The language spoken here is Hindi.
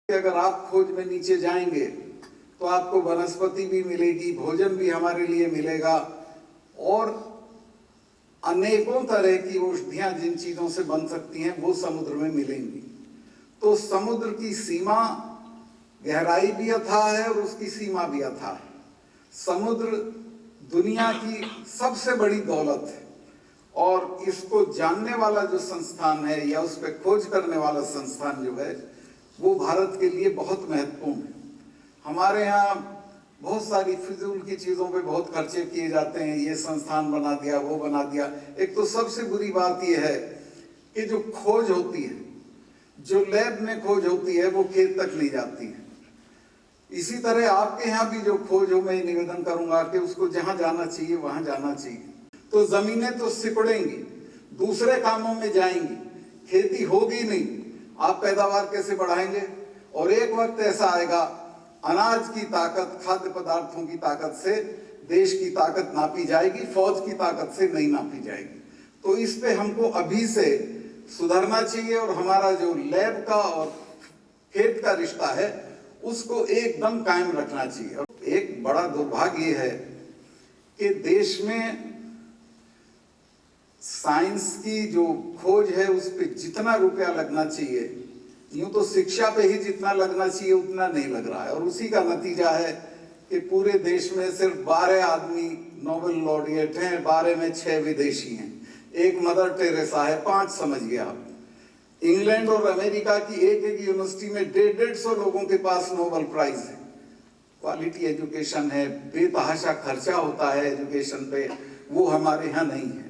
अगर आप खोज में नीचे जाएंगे तो आपको वनस्पति भी मिलेगी, भोजन भी हमारे लिए मिलेगा और अनेकों तरह की औषधियां जिन चीजों से बन सकती हैं वो समुद्र में मिलेंगी। तो समुद्र की सीमा गहराई भी अथाह है और उसकी सीमा भी अथाह है। समुद्र दुनिया की सबसे बड़ी दौलत है और इसको जानने वाला जो संस्थान है या उस पर खोज करने वाला संस्थान जो है वो भारत के लिए बहुत महत्वपूर्ण है। हमारे यहाँ बहुत सारी फिजूल की चीज़ों पे बहुत खर्चे किए जाते हैं, ये संस्थान बना दिया, वो बना दिया। एक तो सबसे बुरी बात यह है कि जो खोज होती है, जो लैब में खोज होती है, वो खेत तक नहीं जाती है। इसी तरह आपके यहाँ भी जो खोज हो, मैं निवेदन करूंगा कि उसको जहाँ जाना चाहिए वहाँ जाना चाहिए। तो जमीनें तो सिकुड़ेंगी, दूसरे कामों में जाएंगी, खेती होगी नहीं, आप पैदावार कैसे बढ़ाएंगे? और एक वक्त ऐसा आएगा अनाज की ताकत, खाद्य पदार्थों की ताकत से देश की ताकत नापी जाएगी, फौज की ताकत से नहीं नापी जाएगी। तो इस पे हमको अभी से सुधरना चाहिए और हमारा जो लैब का और खेत का रिश्ता है उसको एकदम कायम रखना चाहिए। और एक बड़ा दुर्भाग्य है कि देश में साइंस की जो खोज है उस पर जितना रुपया लगना चाहिए, यूं तो शिक्षा पे ही जितना लगना चाहिए उतना नहीं लग रहा है। और उसी का नतीजा है कि पूरे देश में सिर्फ 12 आदमी नोबेल लॉरिएट हैं, 12 में 6 विदेशी हैं, एक मदर टेरेसा है, 5 समझ गया आप। इंग्लैंड और अमेरिका की एक यूनिवर्सिटी में 150 लोगों के पास नोबेल प्राइज है। क्वालिटी एजुकेशन है, बेतहाशा खर्चा होता है एजुकेशन पे, वो हमारे यहाँ नहीं है।